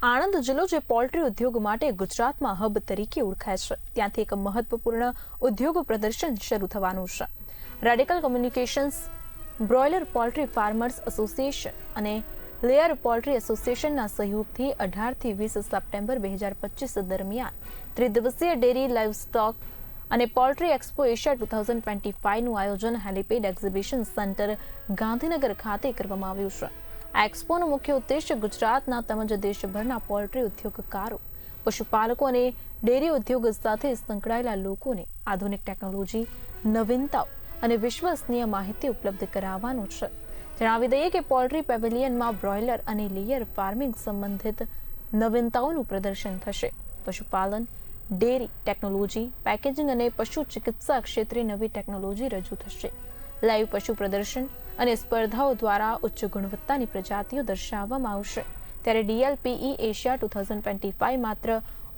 આણંદ જિલ્લો જે પોલ્ટ્રી ઉદ્યોગ માટે ગુજરાતમાં હબ તરીકે ઓળખાય છે, ત્યાંથી એક મહત્વપૂર્ણ ઉદ્યોગ પ્રદર્શન શરૂ થવાનું છે. Radical communications, broiler poultry farmers association અને લેયર પોલ્ટ્રી એસોસિએશનના સહયોગથી 18 થી 20 સપ્ટેમ્બર 2025 દરમિયાન ત્રિદિવસીય ડેરી લાઇવસ્ટોક અને પોલ્ટ્રી એક્સપો એશિયા 2025નું આયોજન હેલીપેડ એક્ઝિબિશન સેન્ટર ગાંધીનગર ખાતે કરવામાં આવ્યું છે. આ એક્સપોનો મુખ્ય ઉદ્દેશ્ય ગુજરાતના તેમજ દેશભરના પોલ્ટ્રી ઉદ્યોગકારો, પશુપાલકો અને ડેરી ઉદ્યોગ સાથે સંકળાયેલા લોકોને આધુનિક ટેકનોલોજી, નવીનતાઓ અને વિશ્વસનીય માહિતી ઉપલબ્ધ કરાવવાનો છે. જણાવી દઈએ કે પોલ્ટ્રી પેવેલિયનમાં બ્રોઇલર અને લેયર ફાર્મિંગ સંબંધિત નવીનતાઓનું પ્રદર્શન થશે. પશુપાલન, ડેરી ટેકનોલોજી, પેકેજિંગ અને પશુ ચિકિત્સા ક્ષેત્રે નવી ટેકનોલોજી રજૂ થશે. લાઈવ પશુ પ્રદર્શન અને સ્પર્ધાઓ દ્વારા ઉચ્ચ ગુણવત્તાની પ્રજાતિઓ દર્શાવવામાં આવશે. ત્યારે DLPE એશિયા 2025 માત્ર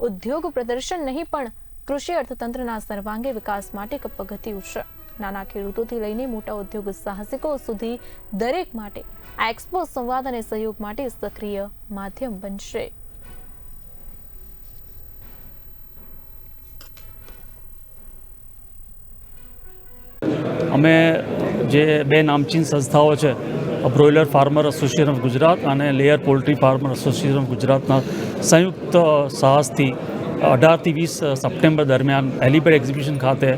ઉદ્યોગ પ્રદર્શન નહીં પણ કૃષિ અર્થતંત્રના સર્વાંગી વિકાસ માટે એક પગથિયું છે. નાના ખેડૂતોથી લઈને મોટા ઉદ્યોગ સાહસિકો સુધી દરેક માટે આ એક્સપો સંવાદ અને સહયોગ માટે સક્રિય માધ્યમ બનશે. અમે જે બે નામચીન સંસ્થાઓ છે, બ્રોઇલર ફાર્મર એસોસિએશન ઓફ ગુજરાત અને layer poultry farmer association of ગુજરાતના સંયુક્ત સાહસથી 18 થી 20 સપ્ટેમ્બર દરમિયાન હેલીપેડ એક્ઝિબિશન ખાતે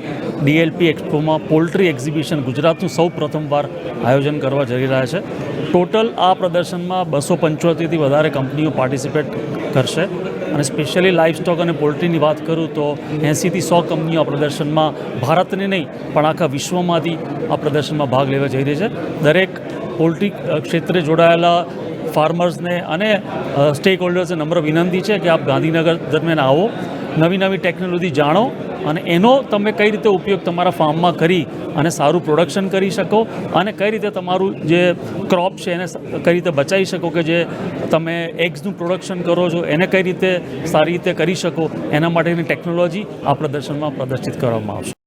DLP એક્સપોમાં પોલ્ટ્રી એક્ઝિબિશન ગુજરાતનું સૌ પ્રથમવાર આયોજન કરવા જઈ રહ્યા છે. ટોટલ આ પ્રદર્શનમાં 275થી વધારે કંપનીઓ પાર્ટિસિપેટ કરશે અને સ્પેશિયલી લાઇવ સ્ટોક અને પોલ્ટ્રીની વાત કરું તો 80 થી 100 કંપનીઓ આ પ્રદર્શનમાં ભારતની નહીં પણ આખા વિશ્વમાંથી આ પ્રદર્શનમાં ભાગ લેવા જઈ રહી છે. દરેક પોલ્ટ્રી ક્ષેત્રે જોડાયેલા ફાર્મર્સને અને સ્ટેક હોલ્ડર્સને નમ્ર વિનંતી છે કે આપ ગાંધીનગર દરમિયાન આવો, નવી ટેકનોલોજી જાણો અને એનો તમે કઈ રીતે ઉપયોગ તમારા ફાર્મમાં કરી અને સારું પ્રોડક્શન કરી શકો અને કઈ રીતે તમારું જે ક્રોપ છે એને કઈ રીતે બચાવી શકો, કે જે તમે એગ્સનું પ્રોડક્શન કરો છો એને કઈ રીતે સારી રીતે કરી શકો, એના માટેની ટેકનોલોજી આ પ્રદર્શનમાં પ્રદર્શિત કરવામાં આવશે.